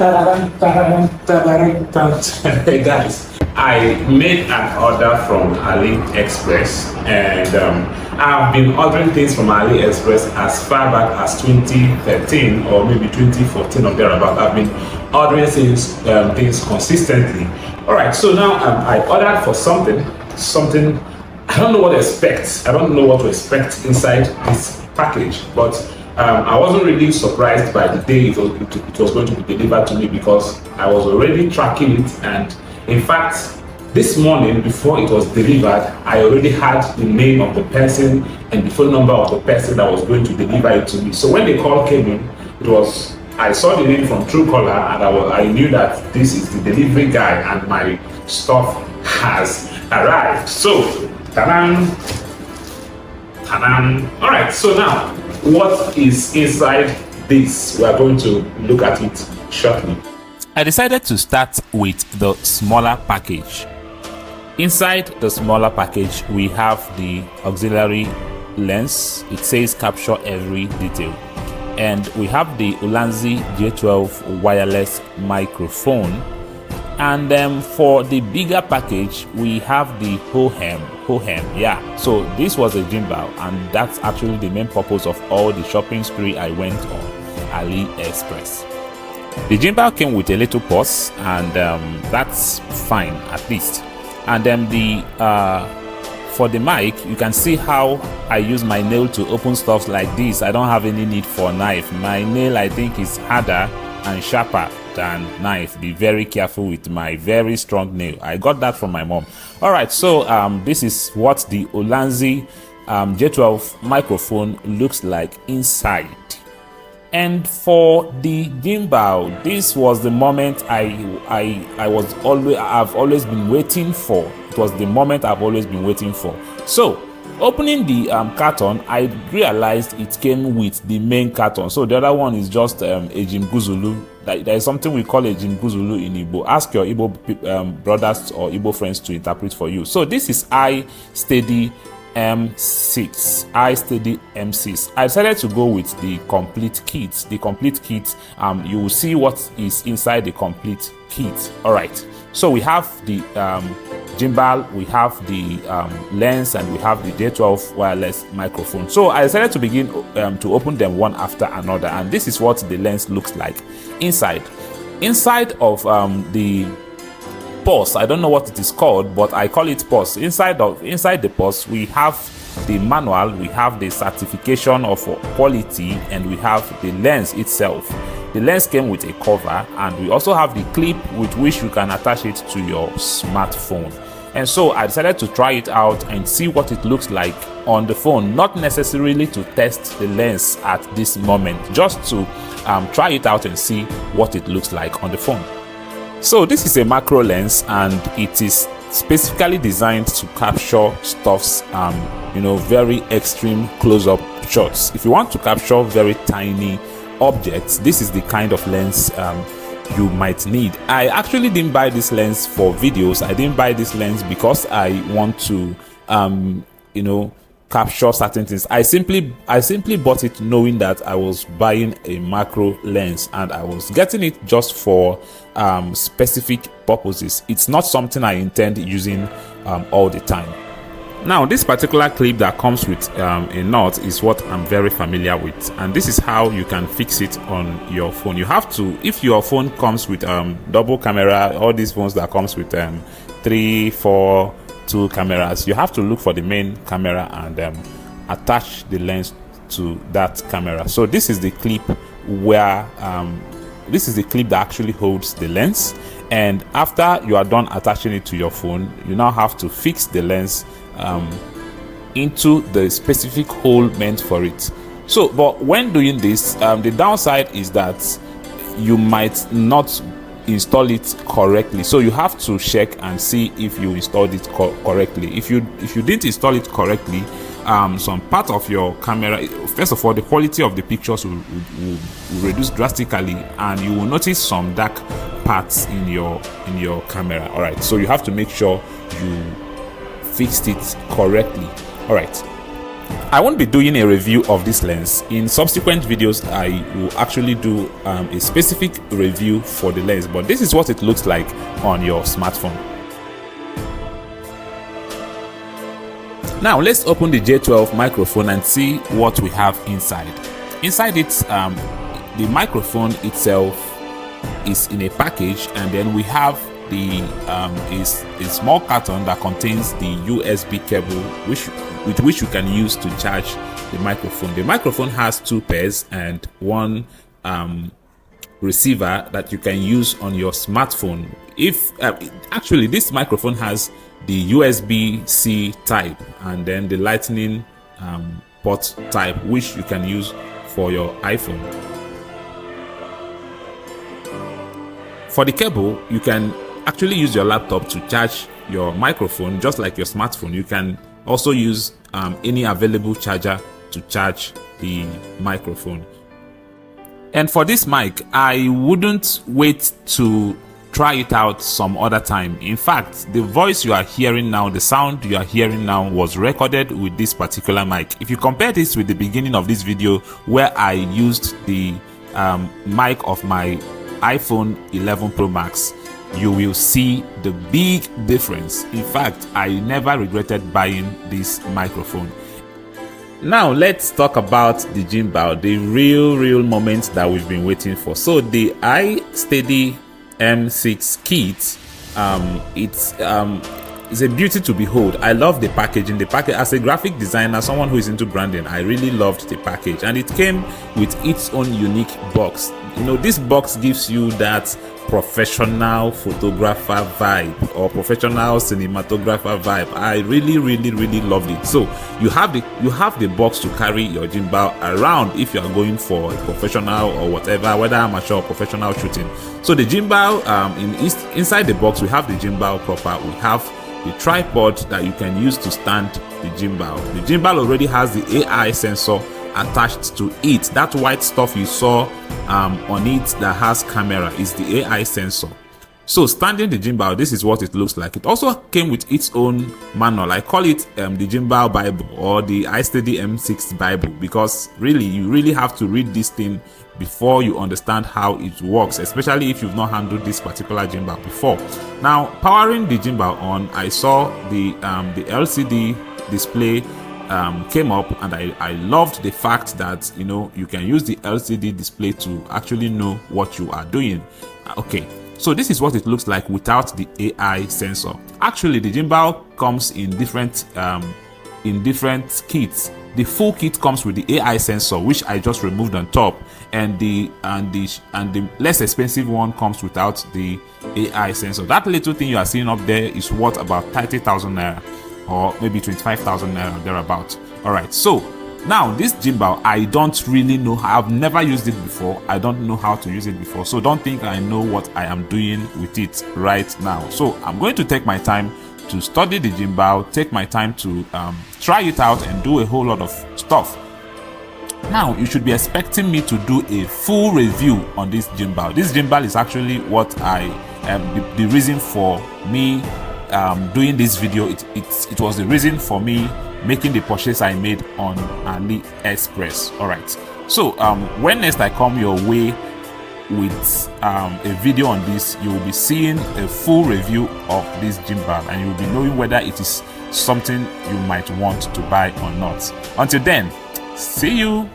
Hey guys, I made an order from AliExpress, and I've been ordering things from AliExpress as far back as 2013 or maybe 2014 or thereabout. I've been ordering things consistently. All right, so now I ordered for something. I don't know what to expect. I don't know what to expect inside this package, but I wasn't really surprised by the day it was going to be delivered to me, because I was already tracking it, and in fact this morning before it was delivered I already had the name of the person and the phone number of the person that was going to deliver it to me. So when the call came in, I saw the name from Truecaller, and I knew that this is the delivery guy and my stuff has arrived. So ta-da! All right, so now what is inside this? We are going to look at it shortly. I decided to start with the smaller package. Inside the smaller package, we have the auxiliary lens. It says capture every detail. And we have the Ulanzi J12 wireless microphone. And for the bigger package, we have the Hohem. Yeah, so this was a gimbal, and that's actually the main purpose of all the shopping spree I went on AliExpress. The gimbal came with a little pause, and that's fine at least. And then for the mic, you can see how I use my nail to open stuff like this. I don't have any need for a knife. My nail, I think, is harder and sharper than knife. Be very careful with my very strong nail. I got that from my mom. All right, so this is what the Ulanzi J12 microphone looks like inside. And for the gimbal, this was the moment I've always been waiting for. It was the moment I've always been waiting for. So opening the carton, I realized it came with the main carton. So the other one is just a Jimguzulu. There is something we call a Jimguzulu in Igbo. Ask your Igbo brothers or Igbo friends to interpret for you. So this is iSteady M6. iSteady M6. I decided to go with the complete kit. The complete kit, you will see what is inside the complete kit. All right. So we have the gimbal, we have the lens, and we have the J12 wireless microphone. So I decided to begin to open them one after another, and this is what the lens looks like inside. Inside of the purse, I don't know what it is called, but I call it purse. Inside the purse, we have the manual, we have the certification of quality, and we have the lens itself. The lens came with a cover, and we also have the clip with which you can attach it to your smartphone. And so I decided to try it out and see what it looks like on the phone, not necessarily to test the lens at this moment, just to try it out and see what it looks like on the phone. So this is a macro lens, and it is specifically designed to capture stuff's very extreme close-up shots. If you want to capture very tiny objects, this is the kind of lens you might need. I actually didn't buy this lens for videos. I didn't buy this lens because I want to capture certain things. I simply bought it knowing that I was buying a macro lens, and I was getting it just for specific purposes. It's not something I intend using all the time. Now, this particular clip that comes with a nut is what I'm very familiar with, and this is how you can fix it on your phone. You have to, if your phone comes with double camera, all these phones that comes with 3, 4, 2 cameras, you have to look for the main camera and attach the lens to that camera. So this is the clip where this is the clip that actually holds the lens, and after you are done attaching it to your phone, you now have to fix the lens into the specific hole meant for it. So but when doing this, the downside is that you might not install it correctly. So you have to check and see if you installed it correctly. If you didn't install it correctly, some part of your camera, first of all, the quality of the pictures will reduce drastically, and you will notice some dark parts in your camera. All right, so you have to make sure you fixed it correctly. All right, I won't be doing a review of this lens. In subsequent videos, I will actually do a specific review for the lens, but this is what it looks like on your smartphone. Now let's open the J12 microphone and see what we have inside. Inside it, the microphone itself is in a package, and then we have the a small carton that contains the USB cable with which you can use to charge the microphone. The microphone has two pairs and one receiver that you can use on your smartphone. If actually this microphone has the USB-C type and then the lightning port type, which you can use for your iPhone. For the cable, you can actually use your laptop to charge your microphone just like your smartphone. You can also use any available charger to charge the microphone. And for this mic, I wouldn't wait to try it out some other time. In fact, the voice you are hearing now, the sound you are hearing now was recorded with this particular mic. If you compare this with the beginning of this video where I used the mic of my iPhone 11 Pro Max, you will see the big difference. In fact, I never regretted buying this microphone. Now let's talk about the gimbal, the real moment that we've been waiting for. So the iSteady M6 kit, it's a beauty to behold. I love the packaging. The package, as a graphic designer, someone who is into branding, I really loved the package, and it came with its own unique box. You know, this box gives you that professional photographer vibe or professional cinematographer vibe. I really loved it. So you have the box to carry your gimbal around if you are going for a professional or whatever, whether amateur or professional shooting. So the gimbal, inside the box, we have the gimbal proper. We have the tripod that you can use to stand the gimbal. The gimbal already has the AI sensor attached to it. That white stuff you saw on it that has camera is the AI sensor. So standing the gimbal, this is what it looks like. It also came with its own manual. I call it the Gimbal Bible or the iSteady M6 Bible, because you really have to read this thing before you understand how it works, especially if you've not handled this particular gimbal before. Now, powering the gimbal on, I saw the LCD display came up, and I loved the fact that you can use the LCD display to actually know what you are doing. Okay, so this is what it looks like without the AI sensor. Actually, the gimbal comes in different kits. The full kit comes with the AI sensor, which I just removed on top, and the less expensive one comes without the AI sensor. That little thing you are seeing up there is worth about 30,000 naira. Or maybe 25,000 naira thereabout. All right, so now this gimbal, I don't really know. I've never used it before. I don't know how to use it before, so don't think I know what I am doing with it right now. So I'm going to take my time to study the gimbal, take my time to try it out and do a whole lot of stuff. Now you should be expecting me to do a full review on this gimbal. This gimbal is actually what the reason for me doing this video. It was the reason for me making the purchase I made on AliExpress. All right, so when next I come your way with a video on this, you will be seeing a full review of this gimbal, and you'll be knowing whether it is something you might want to buy or not. Until then, see you.